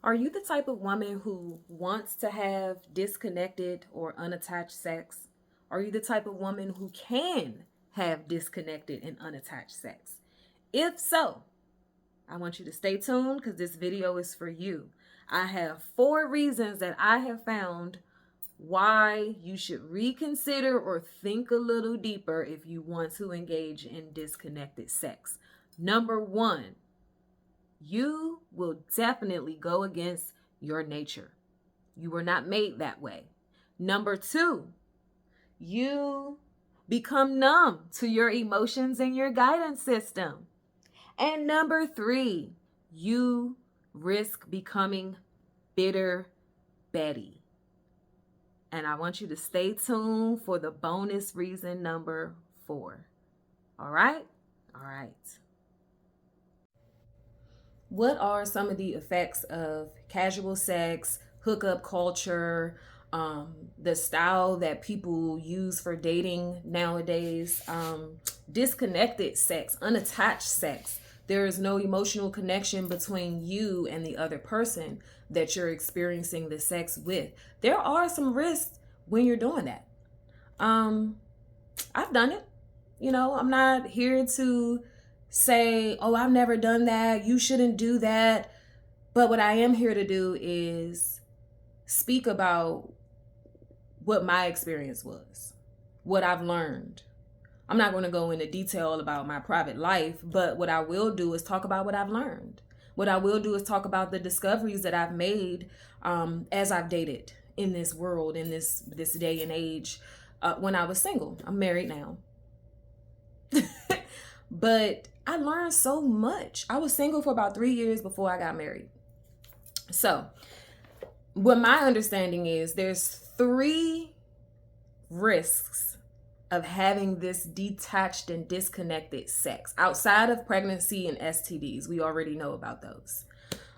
Are you the type of woman who wants to have disconnected or unattached sex? Are you the type of woman who can have disconnected and unattached sex? If so, I want you to stay tuned because this video is for you. I have 4 reasons that I have found why you should reconsider or think a little deeper if you want to engage in disconnected sex. Number 1, you will definitely go against your nature. You were not made that way. Number 2, you become numb to your emotions and your guidance system. And number 3, you risk becoming bitter Betty. And I want you to stay tuned for the bonus reason number 4. All right? All right. What are some of the effects of casual sex, hookup culture, the style that people use for dating nowadays, disconnected sex, unattached sex? There is no emotional connection between you and the other person that you're experiencing the sex with. There are some risks when you're doing that. I've done it. I'm not here to say, oh, I've never done that, you shouldn't do that. But what I am here to do is speak about what my experience was, what I've learned. I'm not going to go into detail about my private life, but what I will do is talk about what I've learned. What I will do is talk about the discoveries that I've made as I've dated in this world, in this day and age, when I was single. I'm married now. But I learned so much. I was single for about 3 years before I got married. So what my understanding is, there's 3 risks of having this detached and disconnected sex outside of pregnancy and STDs. We already know about those.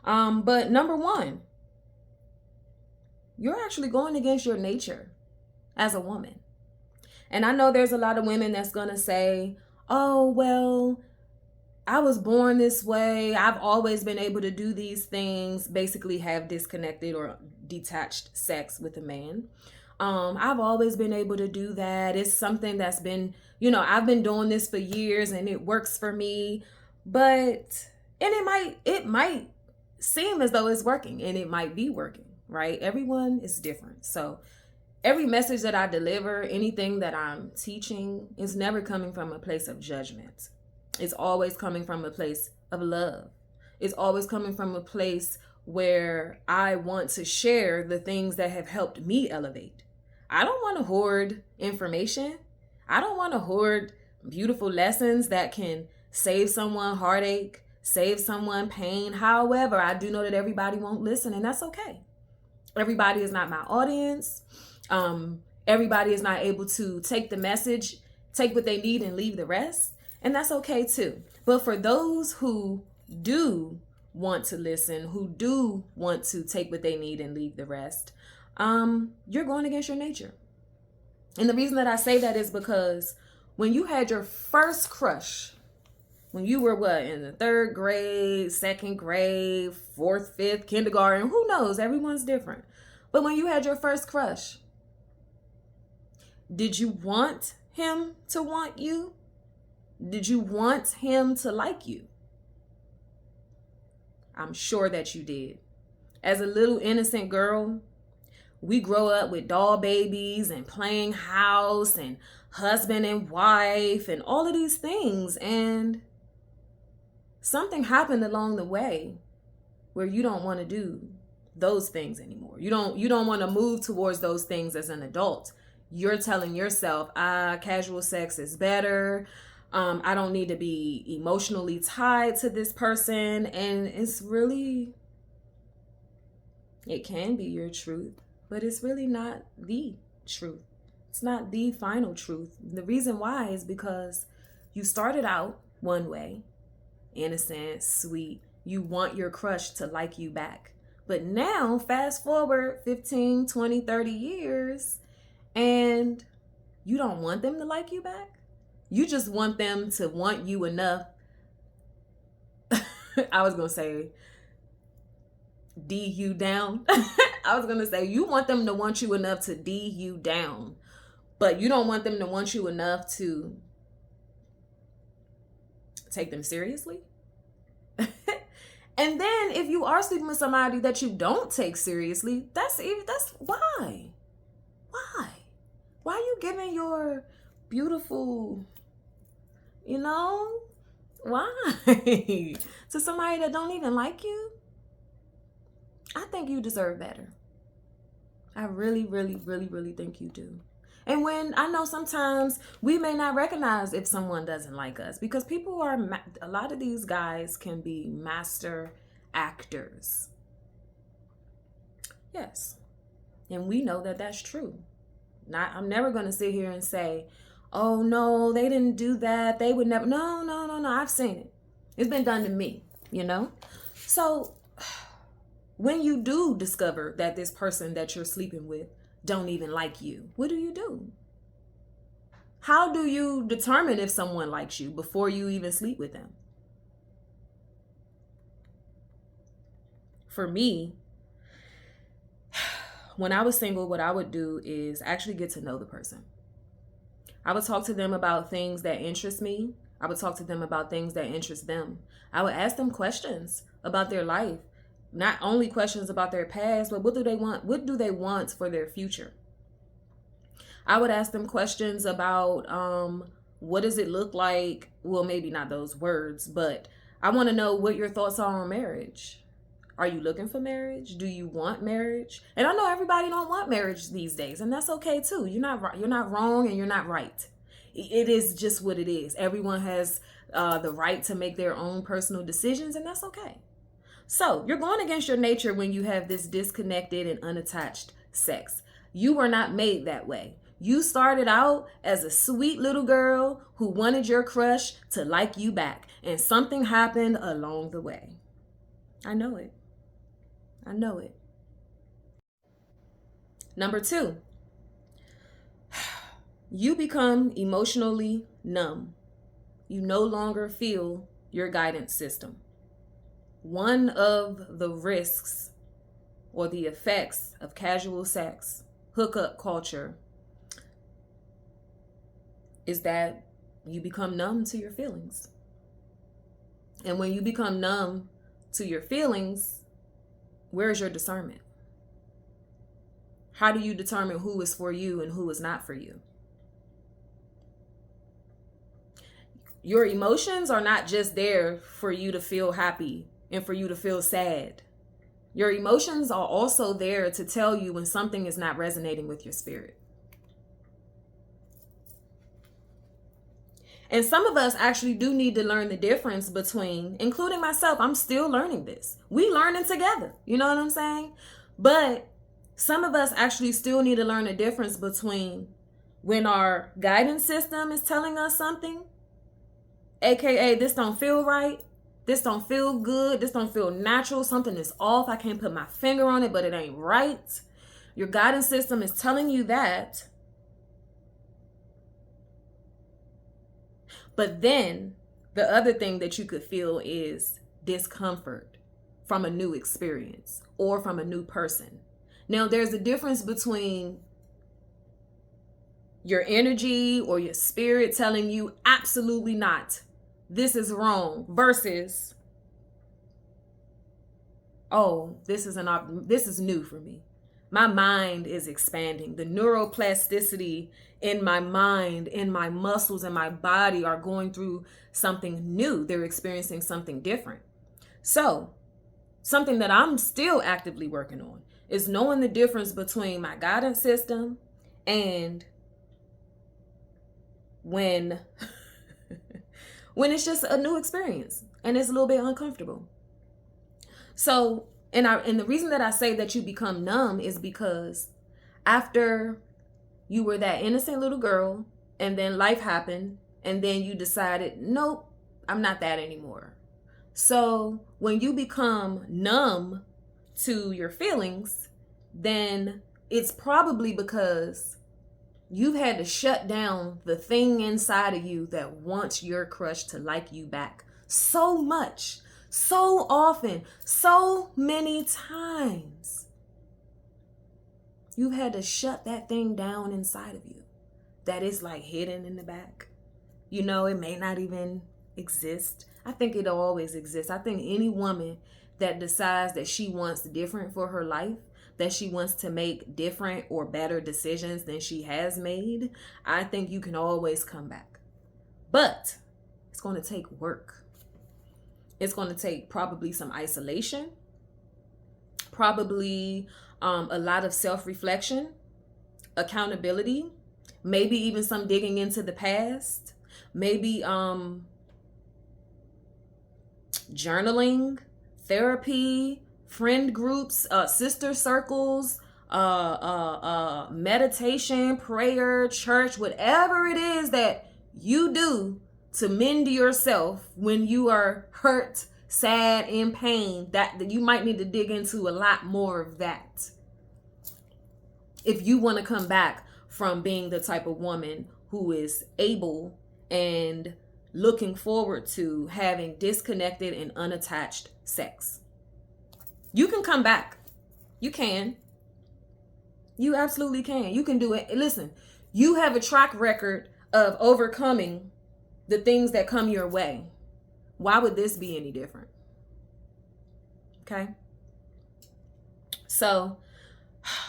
But number 1, you're actually going against your nature as a woman. And I know there's a lot of women that's going to say, oh, well, I was born this way. I've always been able to do these things, basically have disconnected or detached sex with a man. I've always been able to do that. It's something that's been, I've been doing this for years and it works for me. But, and it might seem as though it's working, and it might be working, right? Everyone is different. So every message that I deliver, anything that I'm teaching, is never coming from a place of judgment. It's always coming from a place of love. It's always coming from a place where I want to share the things that have helped me elevate. I don't want to hoard information. I don't want to hoard beautiful lessons that can save someone heartache, save someone pain. However, I do know that everybody won't listen, and that's okay. Everybody is not my audience. Everybody is not able to take the message, take what they need and leave the rest. And that's okay too. But for those who do want to listen, who do want to take what they need and leave the rest, you're going against your nature. And the reason that I say that is because when you had your first crush, when you were in the 3rd grade, 2nd grade, 4th, 5th, kindergarten, who knows? Everyone's different. But when you had your first crush, did you want him to want you? Did you want him to like you? I'm sure that you did. As a little innocent girl, we grow up with doll babies and playing house and husband and wife and all of these things. And something happened along the way where you don't want to do those things anymore. You don't want to move towards those things as an adult. You're telling yourself, casual sex is better. I don't need to be emotionally tied to this person. And it can be your truth, but it's really not the truth. It's not the final truth. The reason why is because you started out one way, innocent, sweet. You want your crush to like you back. But now, fast forward 15, 20, 30 years, and you don't want them to like you back. You just want them to want you enough. I was going to say, D you down. I was going to say, you want them to want you enough to D you down, but you don't want them to want you enough to take them seriously. And then if you are sleeping with somebody that you don't take seriously, that's why? Why are you giving your beautiful, why? To somebody that don't even like you? I think you deserve better. I really, really, really, really think you do. And when I know sometimes we may not recognize if someone doesn't like us, because people are, a lot of these guys can be master actors. Yes. And we know that that's true. I'm never going to sit here and say, oh no, they didn't do that. They would never. No. I've seen it. It's been done to me, So when you do discover that this person that you're sleeping with don't even like you, what do? How do you determine if someone likes you before you even sleep with them? For me, when I was single, what I would do is actually get to know the person. I would talk to them about things that interest me. I would talk to them about things that interest them. I would ask them questions about their life. Not only questions about their past, but what do they want? What do they want for their future? I would ask them questions about what does it look like? Well, maybe not those words, but I want to know what your thoughts are on marriage. Are you looking for marriage? Do you want marriage? And I know everybody don't want marriage these days, and that's okay too. You're not wrong and you're not right. It is just what it is. Everyone has the right to make their own personal decisions, and that's okay. So you're going against your nature when you have this disconnected and unattached sex. You were not made that way. You started out as a sweet little girl who wanted your crush to like you back, and something happened along the way. I know it. Number 2, you become emotionally numb. You no longer feel your guidance system. One of the risks or the effects of casual sex, hookup culture, is that you become numb to your feelings. And when you become numb to your feelings, where's your discernment? How do you determine who is for you and who is not for you? Your emotions are not just there for you to feel happy and for you to feel sad. Your emotions are also there to tell you when something is not resonating with your spirit. And some of us actually do need to learn the difference between, including myself, I'm still learning this. We learning together, you know what I'm saying? But some of us actually still need to learn the difference between when our guidance system is telling us something, aka this don't feel right, this don't feel good, this don't feel natural, something is off, I can't put my finger on it, but it ain't right. Your guidance system is telling you that. But then the other thing that you could feel is discomfort from a new experience or from a new person. Now, there's a difference between your energy or your spirit telling you absolutely not, this is wrong, versus, oh, this is new for me. My mind is expanding. The neuroplasticity in my mind, in my muscles, in my body are going through something new. They're experiencing something different. So, something that I'm still actively working on is knowing the difference between my guidance system and when it's just a new experience and it's a little bit uncomfortable. So, and the reason that I say that you become numb is because after you were that innocent little girl and then life happened and then you decided, nope, I'm not that anymore. So when you become numb to your feelings, then it's probably because you've had to shut down the thing inside of you that wants your crush to like you back so much So often, so many times, you've had to shut that thing down inside of you that is like hidden in the back. You know, it may not even exist. I think it'll always exist. I think any woman that decides that she wants different for her life, that she wants to make different or better decisions than she has made, I think you can always come back. But it's going to take work. It's going to take probably some isolation, probably a lot of self-reflection, accountability, maybe even some digging into the past, maybe journaling, therapy, friend groups, sister circles, meditation, prayer, church, whatever it is that you do to mend yourself when you are hurt, sad, in pain, that you might need to dig into a lot more of that if you want to come back from being the type of woman who is able and looking forward to having disconnected and unattached sex. You can come back. You can. You absolutely can. You can do it. Listen, you have a track record of overcoming the things that come your way. Why would this be any different? Okay. So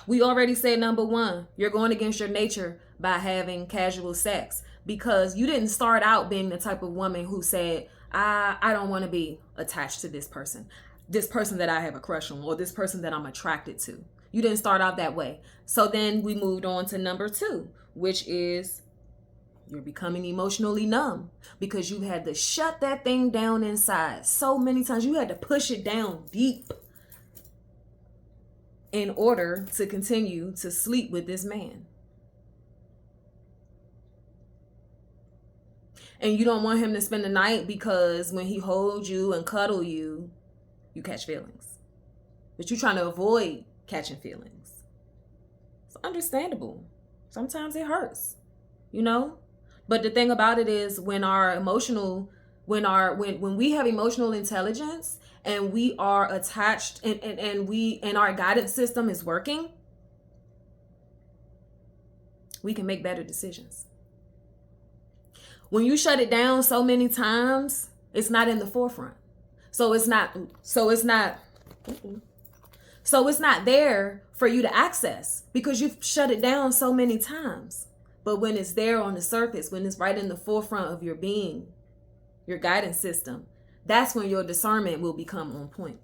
we already said number one, you're going against your nature by having casual sex because you didn't start out being the type of woman who said, I don't want to be attached to this person that I have a crush on, or this person that I'm attracted to. You didn't start out that way. So then we moved on to number two, which is you're becoming emotionally numb because you had to shut that thing down inside so many times. You had to push it down deep in order to continue to sleep with this man. And you don't want him to spend the night because when he holds you and cuddle you, you catch feelings. But you're trying to avoid catching feelings. It's understandable. Sometimes it hurts, you know? But the thing about it is when we have emotional intelligence and we are attached and our guidance system is working, we can make better decisions. When you shut it down so many times, it's not in the forefront. So it's not there for you to access because you've shut it down so many times. But when it's there on the surface, when it's right in the forefront of your being, your guidance system, that's when your discernment will become on point.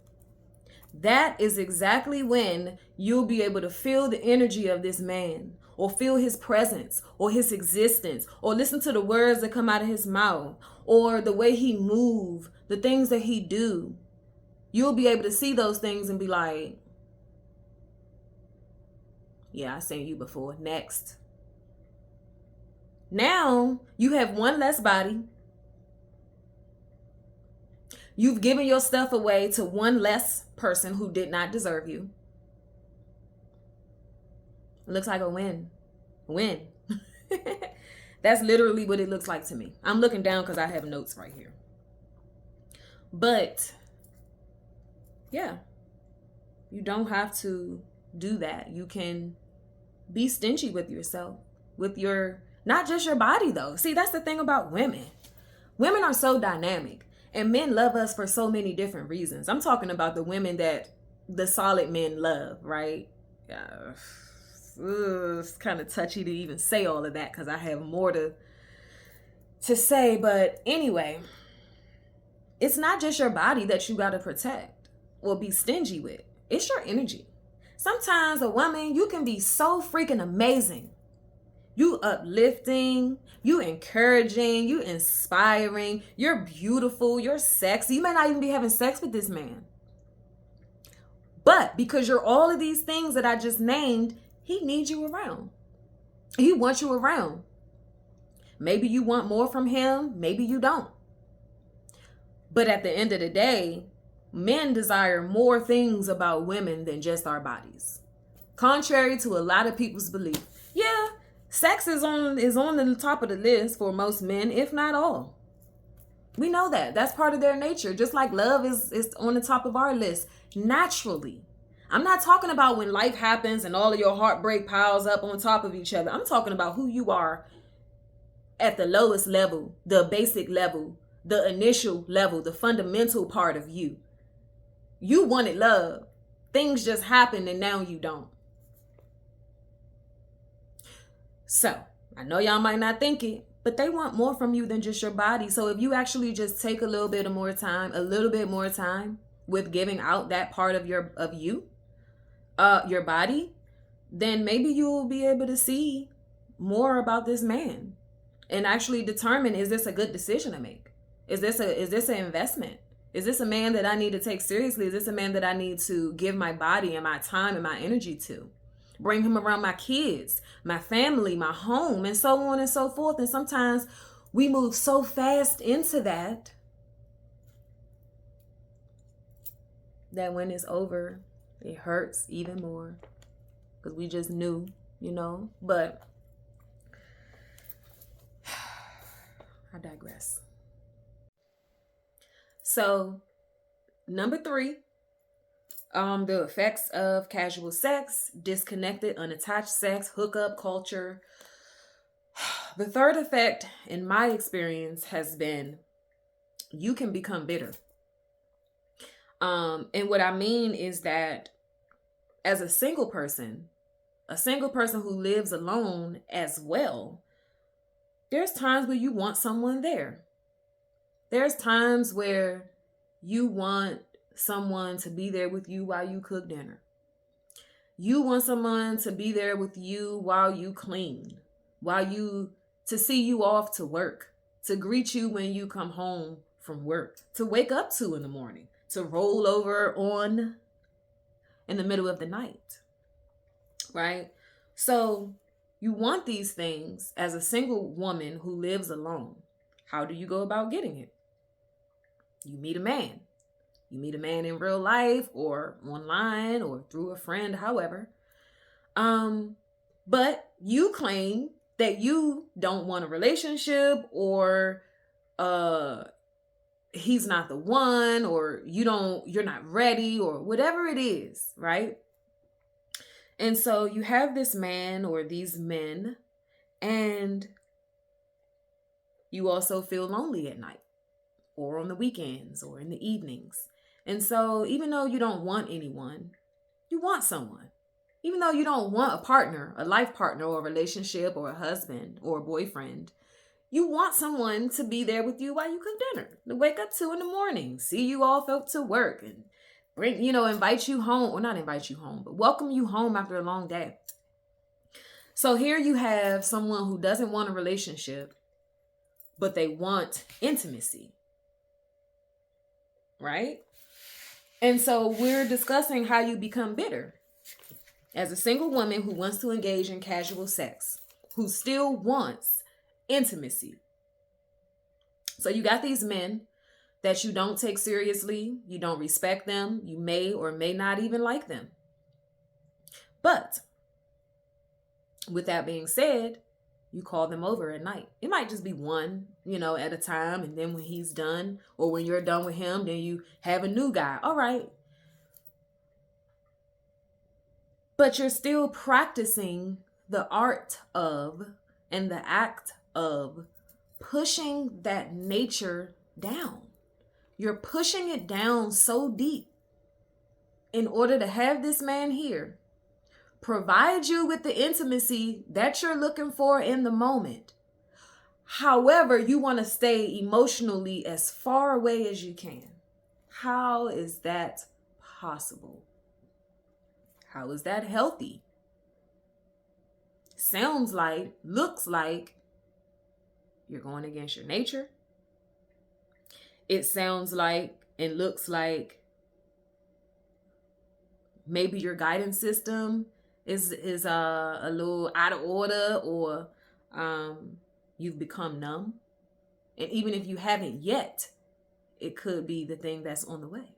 That is exactly when you'll be able to feel the energy of this man, or feel his presence, or his existence, or listen to the words that come out of his mouth, or the way he moves, the things that he do. You'll be able to see those things and be like, yeah, I've seen you before. Next. Now you have one less body. You've given your stuff away to one less person who did not deserve you. It looks like a win. Win. That's literally what it looks like to me. I'm looking down because I have notes right here. But yeah, you don't have to do that. You can be stingy with yourself, with your, not just your body though. See, that's the thing about women. Women are so dynamic and men love us for so many different reasons. I'm talking about the women that the solid men love, right? It's kind of touchy to even say all of that because I have more to say. But anyway, it's not just your body that you got to protect or be stingy with. It's your energy. Sometimes a woman, you can be so freaking amazing. You uplifting, you encouraging, you inspiring, you're beautiful, you're sexy. You may not even be having sex with this man. But because you're all of these things that I just named, he needs you around. He wants you around. Maybe you want more from him, maybe you don't. But at the end of the day, men desire more things about women than just our bodies. Contrary to a lot of people's belief. Yeah, sex is on the top of the list for most men, if not all. We know that. That's part of their nature. Just like love is on the top of our list naturally. I'm not talking about when life happens and all of your heartbreak piles up on top of each other. I'm talking about who you are at the lowest level, the basic level, the initial level, the fundamental part of you. You wanted love. Things just happened and now you don't. So, I know y'all might not think it, but they want more from you than just your body. So if you actually just take a little bit more time with giving out that part of your body, then maybe you will be able to see more about this man and actually determine, is this a good decision to make? Is this an investment? Is this a man that I need to take seriously? Is this a man that I need to give my body and my time and my energy to? Bring him around my kids, my family, my home, and so on and so forth. And sometimes we move so fast into that when it's over, it hurts even more because we just knew, but I digress. So, number 3, the effects of casual sex, disconnected, unattached sex, hookup culture. The third effect, in my experience, has been you can become bitter. And what I mean is that as a single person who lives alone as well, there's times where you want someone there. There's times where you want someone to be there with you while you cook dinner. You want someone to be there with you while you clean, to see you off to work, to greet you when you come home from work, to wake up to in the morning, to roll over on in the middle of the night, right? So you want these things as a single woman who lives alone. How do you go about getting it? You meet a man. You meet a man in real life or online or through a friend, however. But you claim that you don't want a relationship, or he's not the one, or you're not ready, or whatever it is, right? And so you have this man or these men, and you also feel lonely at night or on the weekends or in the evenings. And so even though you don't want anyone, you want someone. Even though you don't want a partner, a life partner, or a relationship, or a husband, or a boyfriend, you want someone to be there with you while you cook dinner, to wake up to in the morning, see you all up to work, and invite you home, or not invite you home, but welcome you home after a long day. So here you have someone who doesn't want a relationship, but they want intimacy, right? And so we're discussing how you become bitter as a single woman who wants to engage in casual sex, who still wants intimacy. So you got these men that you don't take seriously, you don't respect them, you may or may not even like them. But with that being said, you call them over at night. It might just be one, at a time. And then when he's done, or when you're done with him, then you have a new guy. All right. But you're still practicing the art of and the act of pushing that nature down. You're pushing it down so deep in order to have this man here provide you with the intimacy that you're looking for in the moment. However, you want to stay emotionally as far away as you can. How is that possible? How is that healthy? Sounds like, looks like you're going against your nature. It sounds like and looks like maybe your guidance system is a little out of order, or you've become numb. And even if you haven't yet, it could be the thing that's on the way.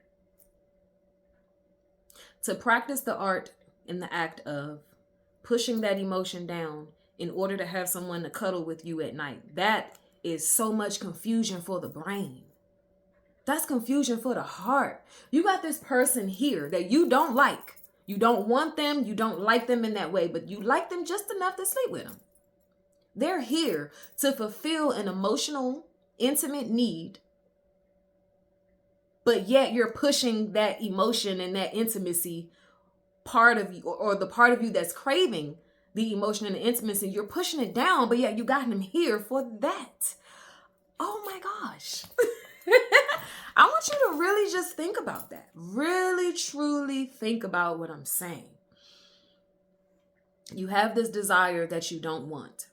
To practice the art and the act of pushing that emotion down in order to have someone to cuddle with you at night. That is so much confusion for the brain. That's confusion for the heart. You got this person here that you don't like. You don't want them. You don't like them in that way, but you like them just enough to sleep with them. They're here to fulfill an emotional, intimate need, but yet you're pushing that emotion and that intimacy part of you, or the part of you that's craving the emotion and the intimacy. You're pushing it down, but yet you got him here for that. Oh my gosh. I want you to really just think about that. Really, truly think about what I'm saying. You have this desire that you don't want.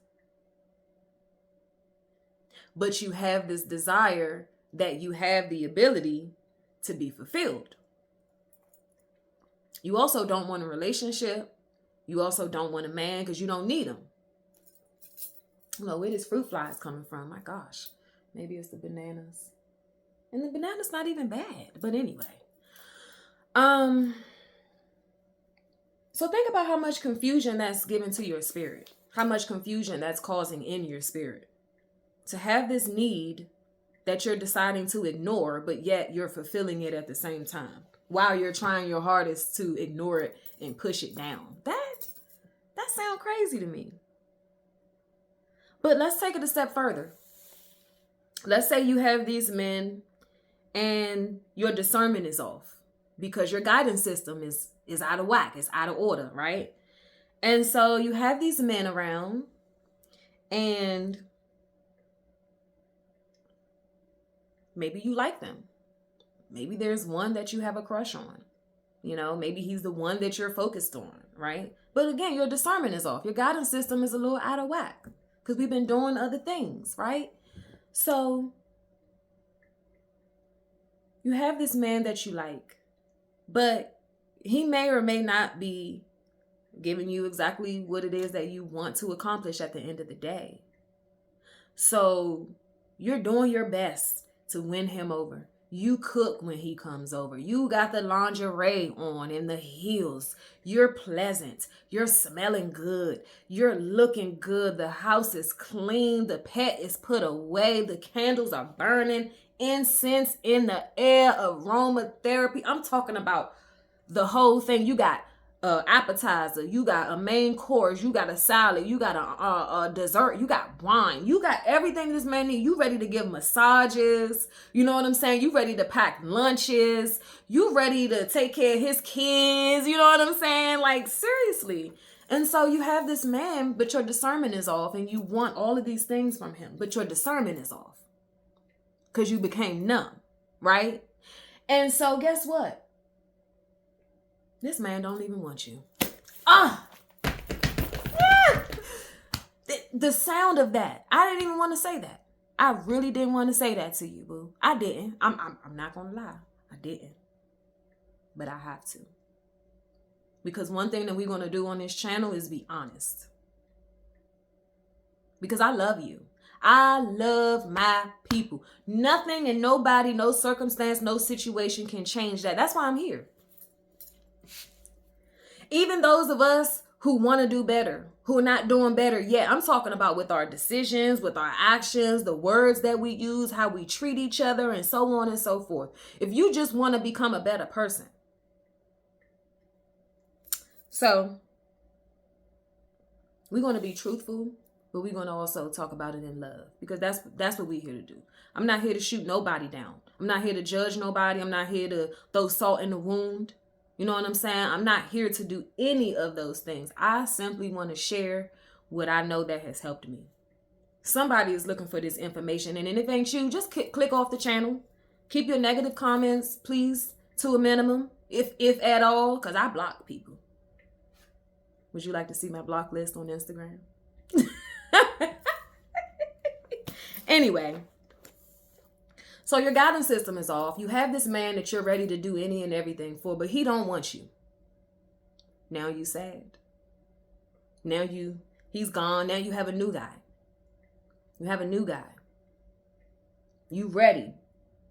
But you have this desire that you have the ability to be fulfilled. You also don't want a relationship. You also don't want a man because you don't need him. I don't know where this fruit fly is coming from. My gosh. Maybe it's the bananas. And the banana's not even bad. But anyway. So think about how much confusion that's given to your spirit. How much confusion that's causing in your spirit. To have this need that you're deciding to ignore, but yet you're fulfilling it at the same time. While you're trying your hardest to ignore it and push it down. That sounds crazy to me. But let's take it a step further. Let's say you have these men and your discernment is off because your guidance system is out of whack. It's out of order, right? And so you have these men around and maybe you like them. Maybe there's one that you have a crush on. You know, maybe he's the one that you're focused on, right? But again, your discernment is off. Your guidance system is a little out of whack because we've been doing other things, right? So you have this man that you like, but he may or may not be giving you exactly what it is that you want to accomplish at the end of the day. So you're doing your best to win him over. You cook when he comes over. You got the lingerie on and the heels. You're pleasant. You're smelling good. You're looking good. The house is clean. The pet is put away. The candles are burning. Incense in the air. Aromatherapy. I'm talking about the whole thing. You got appetizer, you got a main course, you got a salad, you got a dessert, you got wine, you got everything this man needs. You ready to give massages, you know what I'm saying? You ready to pack lunches, you ready to take care of his kids, you know what I'm saying? Like, seriously. And so you have this man, but your discernment is off, and you want all of these things from him, but your discernment is off because you became numb, right? And so guess what? This man don't even want you. The sound of that. I didn't even want to say that. I really didn't want to say that to you, boo. I didn't. I'm not going to lie. I didn't. But I have to. Because one thing that we're going to do on this channel is be honest. Because I love you. I love my people. Nothing and nobody, no circumstance, no situation can change that. That's why I'm here. Even those of us who want to do better, who are not doing better yet, I'm talking about with our decisions, with our actions, the words that we use, how we treat each other, and so on and so forth. If you just want to become a better person. So, we're going to be truthful, but we're going to also talk about it in love. Because that's what we're here to do. I'm not here to shoot nobody down. I'm not here to judge nobody. I'm not here to throw salt in the wound. You know what I'm saying? I'm not here to do any of those things. I simply want to share what I know that has helped me. Somebody is looking for this information. And if it ain't you, just click off the channel. Keep your negative comments, please, to a minimum, if at all, because I block people. Would you like to see my block list on Instagram? Anyway. So your guidance system is off. You have this man that you're ready to do any and everything for, but he don't want you. Now you sad. Now he's gone. Now you have a new guy. You have a new guy. You ready.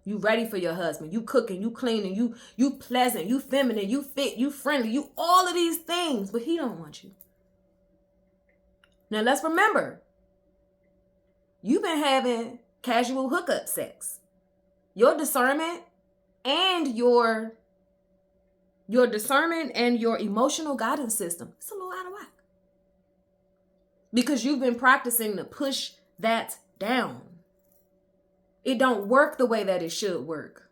You ready for your husband. You cooking, you cleaning, you pleasant, you feminine, you fit, you friendly, you all of these things, but he don't want you. Now let's remember, you've been having casual hookup sex. your discernment and your discernment and your emotional guidance system, it's a little out of whack. Because you've been practicing to push that down. It don't work the way that it should work.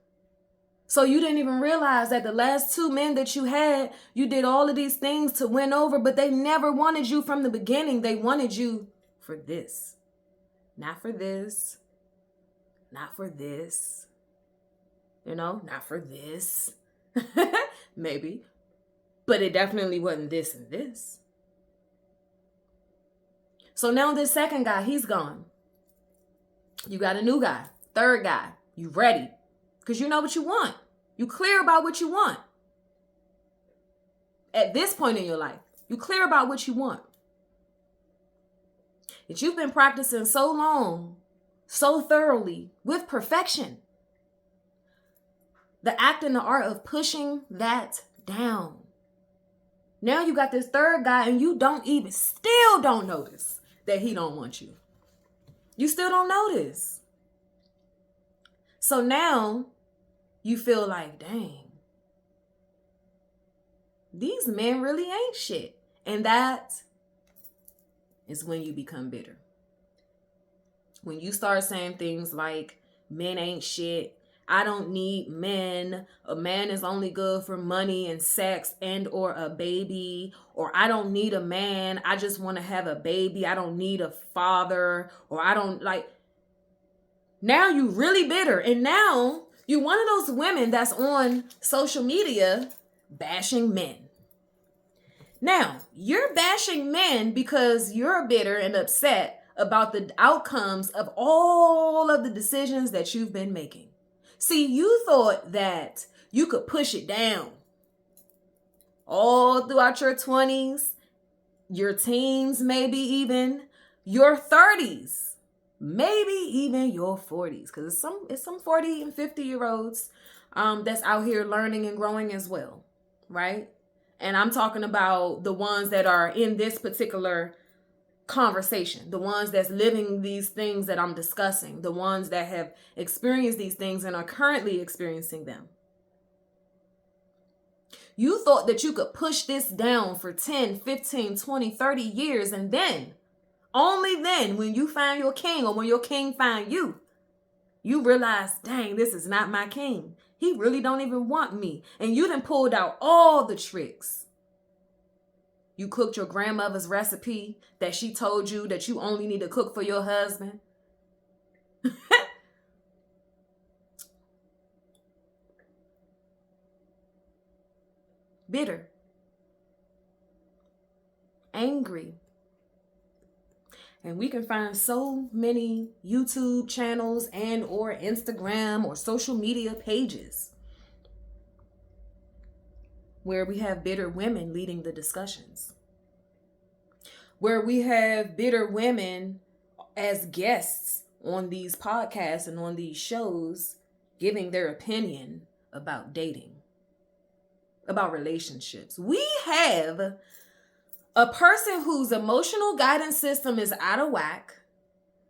So you didn't even realize that the last 2 men that you had, you did all of these things to win over, but they never wanted you from the beginning. They wanted you for this. Not for this. Not for this. Not for this. Maybe. But it definitely wasn't this and this. So now this second guy, he's gone. You got a new guy. Third guy. You ready. Because you know what you want. You clear about what you want. At this point in your life, you clear about what you want. That you've been practicing so long, so thoroughly, with perfection. The act and the art of pushing that down. Now you got this third guy and you still don't notice that he don't want you. You still don't notice. So now you feel like, dang, these men really ain't shit. And that is when you become bitter. When you start saying things like, men ain't shit, I don't need men, a man is only good for money and sex and or a baby, or I don't need a man, I just want to have a baby, I don't need a father, or I don't like. Now you really bitter. And now you're one of those women that's on social media bashing men. Now, you're bashing men because you're bitter and upset about the outcomes of all of the decisions that you've been making. See, you thought that you could push it down all throughout your 20s, your teens, maybe even your 30s, maybe even your 40s, because it's some 40 and 50-year-olds that's out here learning and growing as well, right? And I'm talking about the ones that are in this particular conversation, the ones that's living these things that I'm discussing, the ones that have experienced these things and are currently experiencing them. You thought that you could push this down for 10, 15, 20, 30 years, and then, only then, when you find your king or when your king find you, you realize, dang, this is not my king. He really don't even want me. And you done pulled out all the tricks. You cooked your grandmother's recipe that she told you that you only need to cook for your husband. Bitter. Angry. And we can find so many YouTube channels and or Instagram or social media pages where we have bitter women leading the discussions, where we have bitter women as guests on these podcasts and on these shows giving their opinion about dating, about relationships. We have a person whose emotional guidance system is out of whack,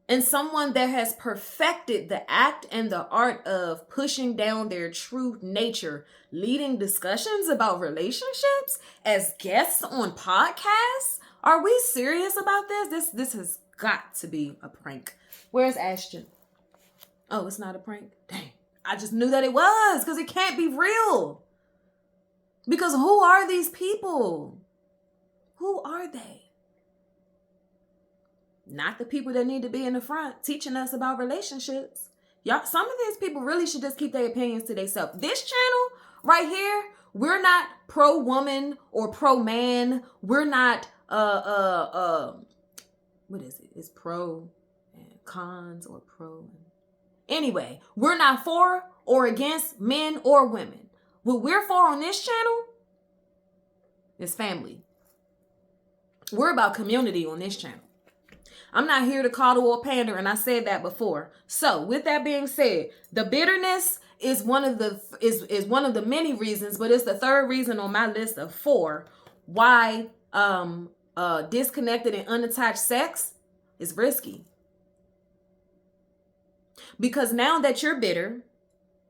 and someone that has perfected the act and the art of pushing down their true nature, leading discussions about relationships as guests on podcasts. Are we serious about this? This has got to be a prank. Where's Ashton? Oh, it's not a prank? Dang. I just knew that it was, because it can't be real. Because who are these people? Who are they? Not the people that need to be in the front teaching us about relationships. Y'all, some of these people really should just keep their opinions to themselves. This channel right here, we're not pro-woman or pro-man. We're not what is it? It's pro and cons or pro. Anyway, we're not for or against men or women. What we're for on this channel is family. We're about community on this channel. I'm not here to coddle or pander, and I said that before. So, with that being said, the bitterness is one of the many reasons, but it's the third reason on my list of 4 why disconnected and unattached sex is risky. Because now that you're bitter,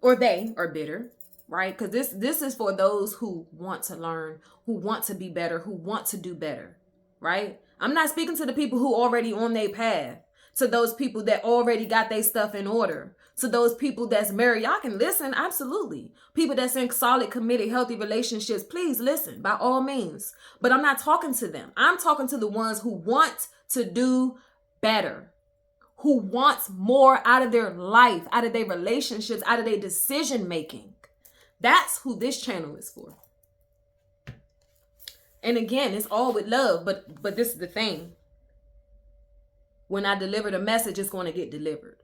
or they are bitter, right? Because this is for those who want to learn, who want to be better, who want to do better, right? I'm not speaking to the people who already on their path, to those people that already got their stuff in order, to those people that's married. Y'all can listen, absolutely. People that's in solid, committed, healthy relationships, please listen by all means. But I'm not talking to them. I'm talking to the ones who want to do better, who wants more out of their life, out of their relationships, out of their decision making. That's who this channel is for. And again, it's all with love, but this is the thing. When I deliver the message, it's going to get delivered.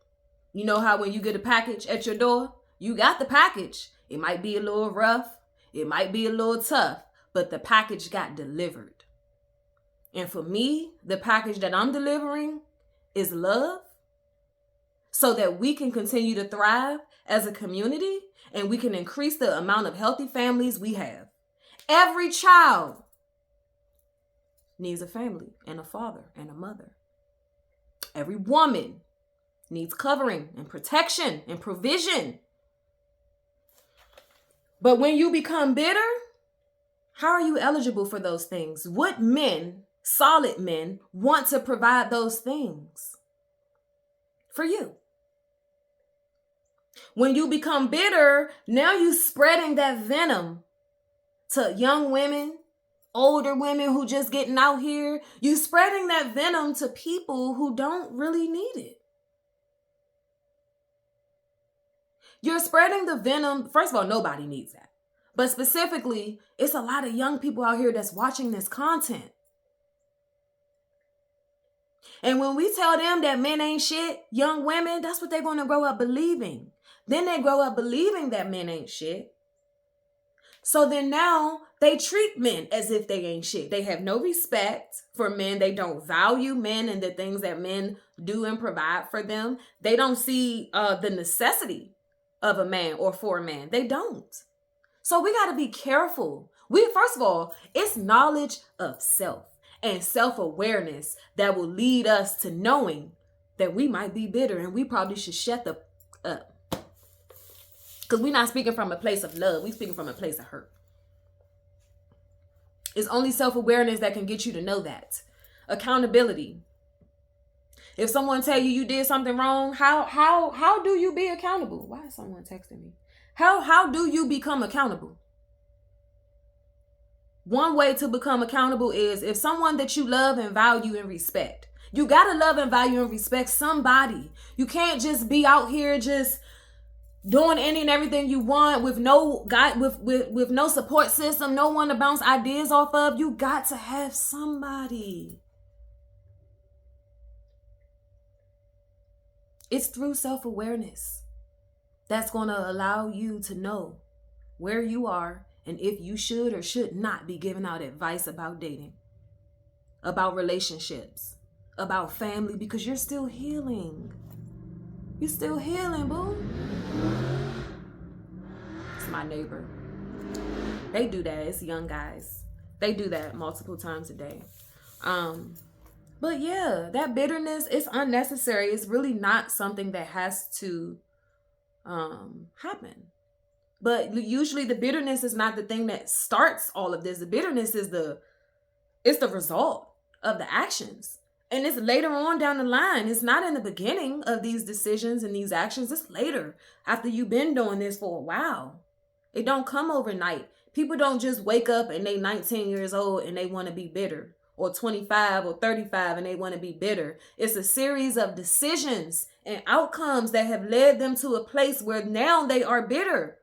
You know how when you get a package at your door, you got the package. It might be a little rough. It might be a little tough, but the package got delivered. And for me, the package that I'm delivering is love, so that we can continue to thrive as a community and we can increase the amount of healthy families we have. Every child needs a family and a father and a mother. Every woman needs covering and protection and provision. But when you become bitter, how are you eligible for those things? What men, solid men, want to provide those things for you? When you become bitter, now you spreading that venom to young women, older women who just getting out here. You spreading that venom to people who don't really need it. You're spreading the venom. First of all, nobody needs that. But specifically, it's a lot of young people out here that's watching this content. And when we tell them that men ain't shit, young women, that's what they're going to grow up believing. Then they grow up believing that men ain't shit. So then now they treat men as if they ain't shit. They have no respect for men. They don't value men and the things that men do and provide for them. They don't see the necessity of a man or for a man. They don't. So we got to be careful. First of all, it's knowledge of self and self-awareness that will lead us to knowing that we might be bitter and we probably should shut the up. Because we're not speaking from a place of love. We're speaking from a place of hurt. It's only self-awareness that can get you to know that. Accountability. If someone tell you did something wrong, how do you be accountable? Why is someone texting me? How do you become accountable? One way to become accountable is if someone that you love and value and respect. You got to love and value and respect somebody. You can't just be out here just doing any and everything you want with no guide, with no support system, no one to bounce ideas off of. You got to have somebody. It's through self-awareness that's going to allow you to know where you are and if you should or should not be giving out advice about dating, about relationships, about family, because you're still healing. You're still healing, boo. It's my neighbor. They do that. It's young guys. They do that multiple times a day. But yeah, that bitterness is unnecessary. It's really not something that has to happen. But usually the bitterness is not the thing that starts all of this. The bitterness is the result of the actions. And it's later on down the line. It's not in the beginning of these decisions and these actions. It's later, after you've been doing this for a while. It don't come overnight. People don't just wake up and they 19 years old and they want to be bitter. Or 25 or 35 and they want to be bitter. It's a series of decisions and outcomes that have led them to a place where now they are bitter.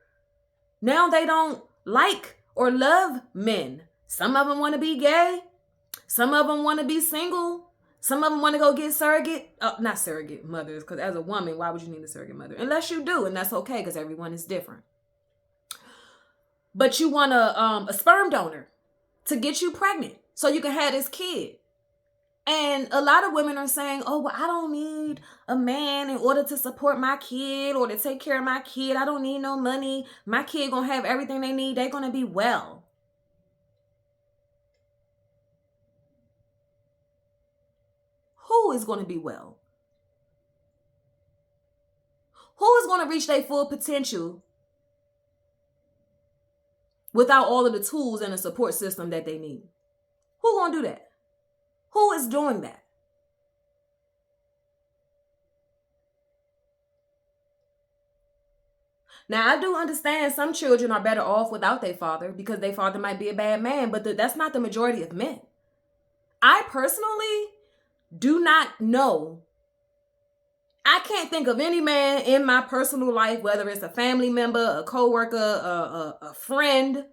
Now they don't like or love men. Some of them want to be gay. Some of them want to be single. Some of them want to go get not surrogate mothers, because as a woman, why would you need a surrogate mother? Unless you do, and that's okay, because everyone is different. But you want a sperm donor to get you pregnant so you can have this kid. And a lot of women are saying, oh, well, I don't need a man in order to support my kid or to take care of my kid. I don't need no money. My kid gonna have everything they need. They're gonna be well. Who is going to be well? Who is going to reach their full potential without all of the tools and the support system that they need? Who going to do that? Who is doing that? Now, I do understand some children are better off without their father because their father might be a bad man, but that's not the majority of men. I personally do not know. I can't think of any man in my personal life, whether it's a family member, a coworker, a friend,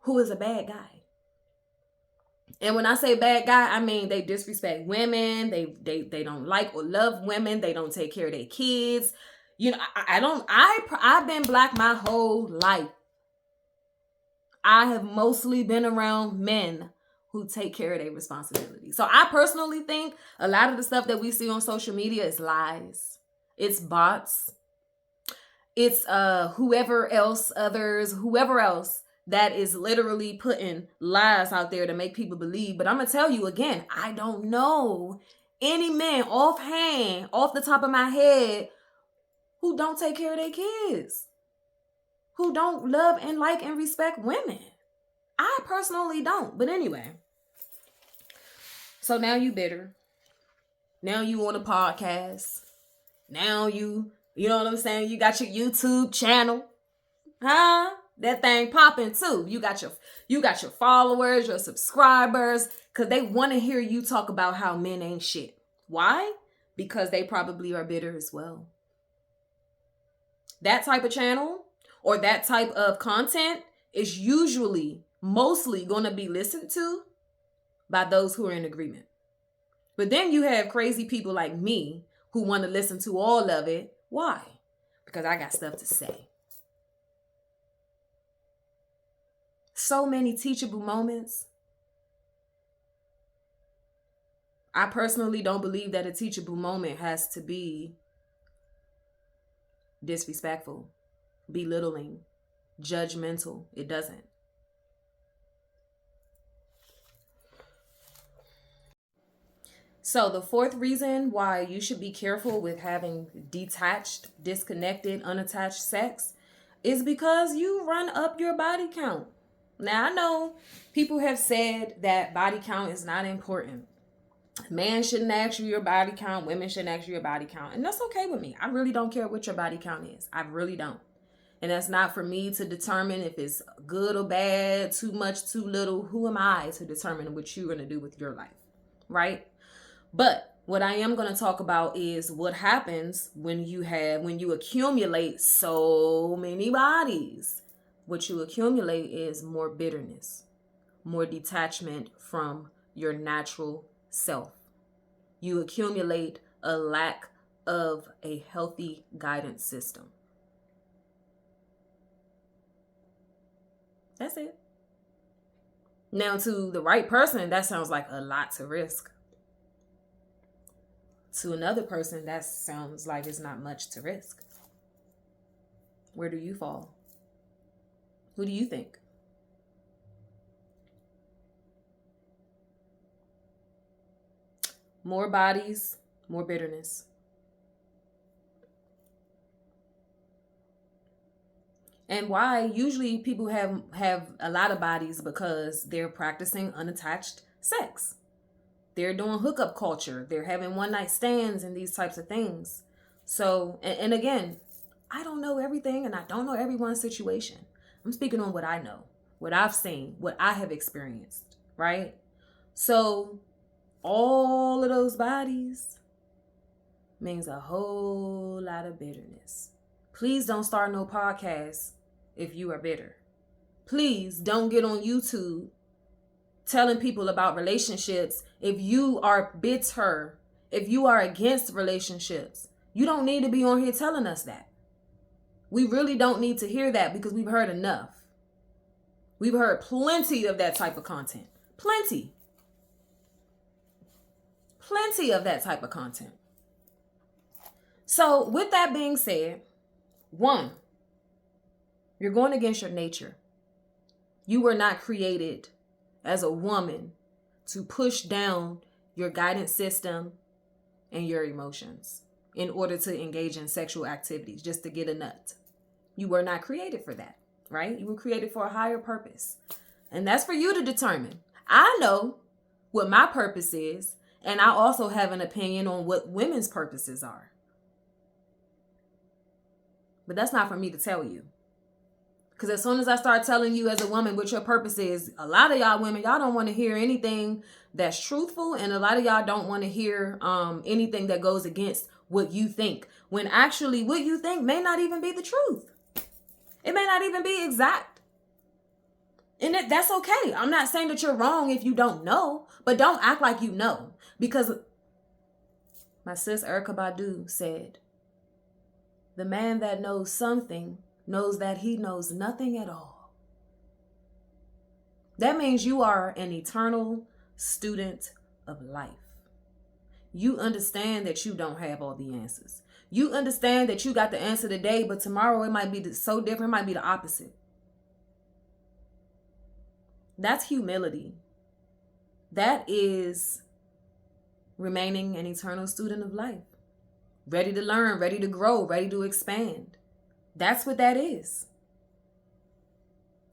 who is a bad guy. And when I say bad guy, I mean they disrespect women. They don't like or love women. They don't take care of their kids. You know, I've been black my whole life. I have mostly been around men who take care of their responsibilities. So I personally think a lot of the stuff that we see on social media is lies. It's bots. It's whoever else that is literally putting lies out there to make people believe. But I'm going to tell you again, I don't know any men offhand, off the top of my head, who don't take care of their kids, who don't love and like and respect women. I personally don't. But anyway, so now you bitter. Now you on a podcast. Now you know what I'm saying? You got your YouTube channel. Huh? That thing popping too. You got your followers, your subscribers, because they want to hear you talk about how men ain't shit. Why? Because they probably are bitter as well. That type of channel or that type of content is mostly going to be listened to by those who are in agreement. But then you have crazy people like me who want to listen to all of it. Why? Because I got stuff to say. So many teachable moments. I personally don't believe that a teachable moment has to be disrespectful, belittling, judgmental. It doesn't. So the fourth reason why you should be careful with having detached, disconnected, unattached sex is because you run up your body count. Now, I know people have said that body count is not important. Man shouldn't ask you your body count. Women shouldn't ask you your body count. And that's okay with me. I really don't care what your body count is. I really don't. And that's not for me to determine if it's good or bad, too much, too little. Who am I to determine what you're going to do with your life? Right? But what I am going to talk about is what happens when you accumulate so many bodies. What you accumulate is more bitterness, more detachment from your natural self. You accumulate a lack of a healthy guidance system. That's it. Now, to the right person, that sounds like a lot to risk. To another person, that sounds like it's not much to risk. Where do you fall? Who do you think? More bodies, more bitterness. And why? Usually people have a lot of bodies because they're practicing unattached sex. They're doing hookup culture. They're having one night stands and these types of things. So, and again, I don't know everything and I don't know everyone's situation. I'm speaking on what I know, what I've seen, what I have experienced, right? So all of those bodies means a whole lot of bitterness. Please don't start no podcast if you are bitter. Please don't get on YouTube telling people about relationships if you are bitter, if you are against relationships. You don't need to be on here telling us that. We really don't need to hear that because we've heard enough. We've heard plenty of that type of content. Plenty of that type of content. So with that being said, 1, you're going against your nature. You were not created as a woman to push down your guidance system and your emotions. in order to engage in sexual activities, just to get a nut. You were not created for that, right? You were created for a higher purpose. And that's for you to determine. I know what my purpose is, and I also have an opinion on what women's purposes are. But that's not for me to tell you. Because as soon as I start telling you as a woman what your purpose is, a lot of y'all women, y'all don't want to hear anything that's truthful. And a lot of y'all don't want to hear anything that goes against what you think. When actually what you think may not even be the truth. It may not even be exact. And that's okay. I'm not saying that you're wrong if you don't know. But don't act like you know. Because my sis Erykah Badu said, the man that knows something knows that he knows nothing at all. That means you are an eternal student of life. You understand that you don't have all the answers. You understand that you got the answer today, but tomorrow it might be so different, it might be the opposite. That's humility. That is remaining an eternal student of life. Ready to learn, ready to grow, ready to expand. That's what that is.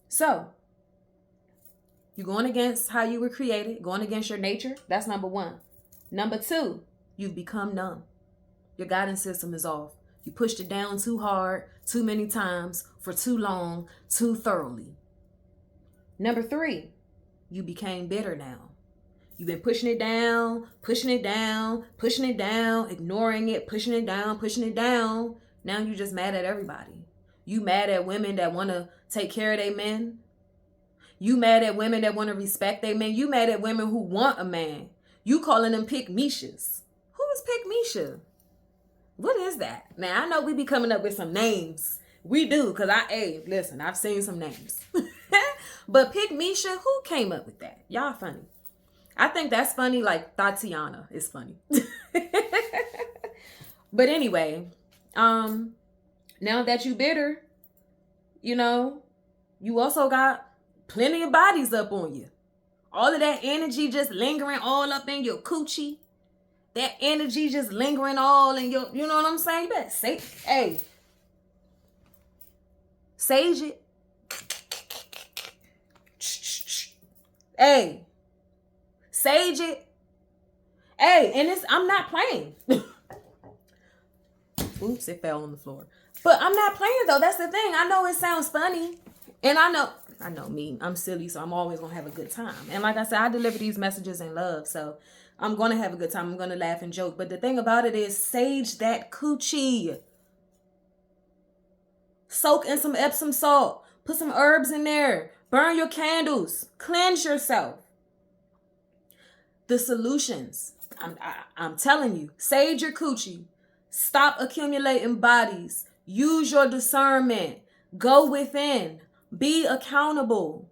So, you're going against how you were created, going against your nature. That's number one. Number two, you've become numb. Your guidance system is off. You pushed it down too hard, too many times, for too long, too thoroughly. Number three, you became bitter now. You've been pushing it down, pushing it down, pushing it down, ignoring it, pushing it down, pushing it down. Now you're just mad at everybody. You mad at women that want to take care of their men. You mad at women that want to respect their men. You mad at women who want a man. You calling them pick-meshas. Who is pick-mesha? What is that? Now, I know we be coming up with some names. We do, because listen, I've seen some names. But pick-mesha, who came up with that? Y'all funny. I think that's funny, like Tatiana is funny. But anyway, now that you bitter, you also got plenty of bodies up on you. All of that energy just lingering all up in your coochie. That energy just lingering all in your, you know what I'm saying? You better say, hey, sage it. Hey, sage it. Hey, and I'm not playing. Oops, it fell on the floor. But I'm not playing though. That's the thing. I know it sounds funny. And I know me. I'm silly, so I'm always going to have a good time. And like I said, I deliver these messages in love. So I'm going to have a good time. I'm going to laugh and joke. But the thing about it is, sage that coochie. Soak in some Epsom salt. Put some herbs in there. Burn your candles. Cleanse yourself. The solutions. I'm telling you. Sage your coochie. Stop accumulating bodies. Use your discernment. Go within. Be accountable.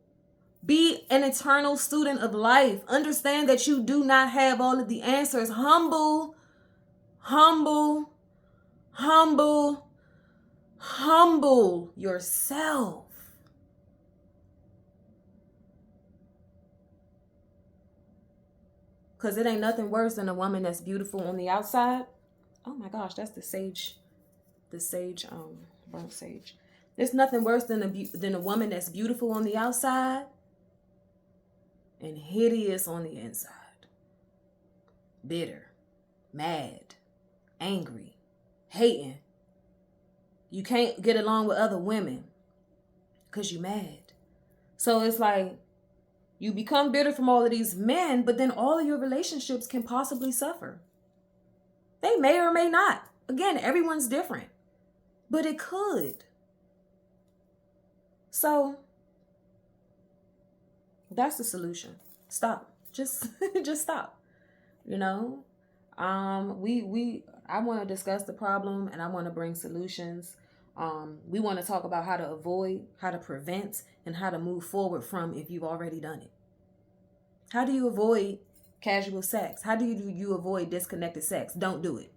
Be an eternal student of life. Understand that you do not have all of the answers. Humble yourself. Because it ain't nothing worse than a woman that's beautiful on the outside. Oh my gosh, that's the sage, burnt sage. There's nothing worse than a woman that's beautiful on the outside and hideous on the inside. Bitter, mad, angry, hating. You can't get along with other women because you're mad. So it's like you become bitter from all of these men, but then all of your relationships can possibly suffer. They may or may not. Again, everyone's different, but it could. So that's the solution. Stop. Just stop. I want to discuss the problem and I want to bring solutions. We want to talk about how to avoid, how to prevent, and how to move forward from if you've already done it. How do you avoid casual sex? How do you avoid disconnected sex? Don't do it.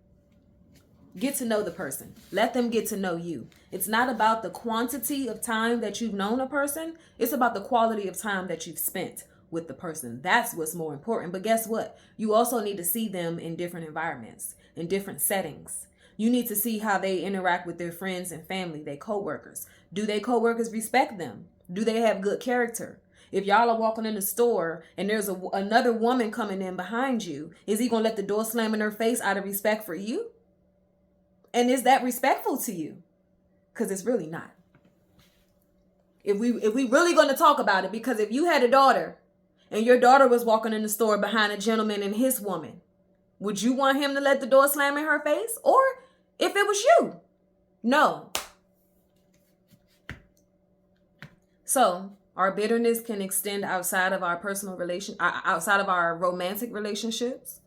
Get to know the person. Let them get to know you. It's not about the quantity of time that you've known a person. It's about the quality of time that you've spent with the person. That's what's more important. But guess what? You also need to see them in different environments, in different settings. You need to see how they interact with their friends and family, their coworkers. Do their coworkers respect them? Do they have good character? If y'all are walking in the store and there's another woman coming in behind you, is he going to let the door slam in her face out of respect for you? And is that respectful to you? Because it's really not. If we really going to talk about it, because if you had a daughter and your daughter was walking in the store behind a gentleman and his woman, would you want him to let the door slam in her face? Or if it was you? No. So our bitterness can extend outside of our outside of our romantic relationships.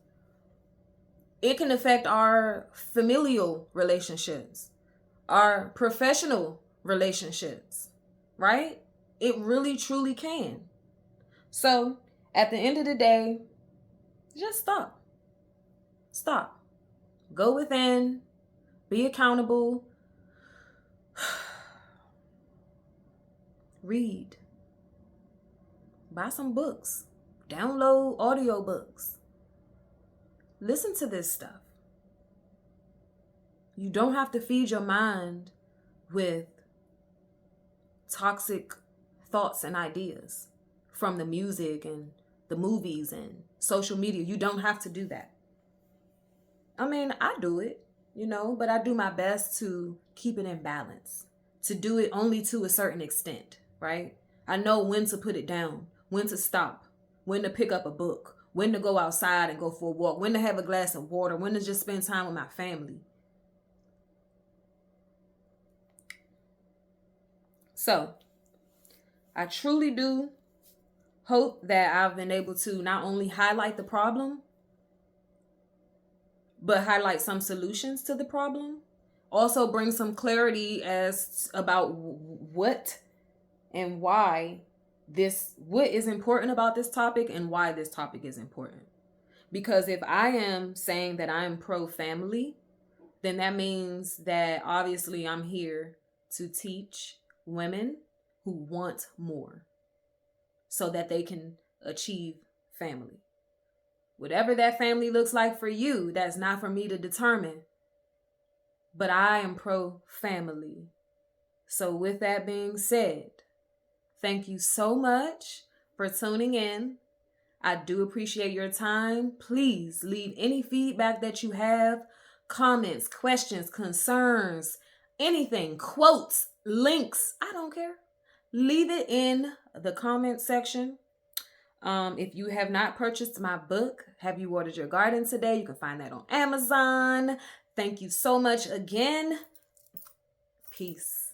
It can affect our familial relationships, our professional relationships, right? It really, truly can. So at the end of the day, just stop. Stop. Go within. Be accountable. Read. Buy some books. Download audiobooks. Listen to this stuff. You don't have to feed your mind with toxic thoughts and ideas from the music and the movies and social media. You don't have to do that. I mean, I do it, but I do my best to keep it in balance, to do it only to a certain extent, right? I know when to put it down, when to stop, when to pick up a book, when to go outside and go for a walk, when to have a glass of water, when to just spend time with my family. So, I truly do hope that I've been able to not only highlight the problem, but highlight some solutions to the problem. Also bring some clarity about what and why what is important about this topic and why this topic is important. Because if I am saying that I'm pro-family, then that means that obviously I'm here to teach women who want more so that they can achieve family. Whatever that family looks like for you, that's not for me to determine. But I am pro-family. So with that being said, thank you so much for tuning in. I do appreciate your time. Please leave any feedback that you have, comments, questions, concerns, anything, quotes, links, I don't care. Leave it in the comment section. If you have not purchased my book, Have You Watered Your Garden Today? You can find that on Amazon. Thank you so much again. Peace.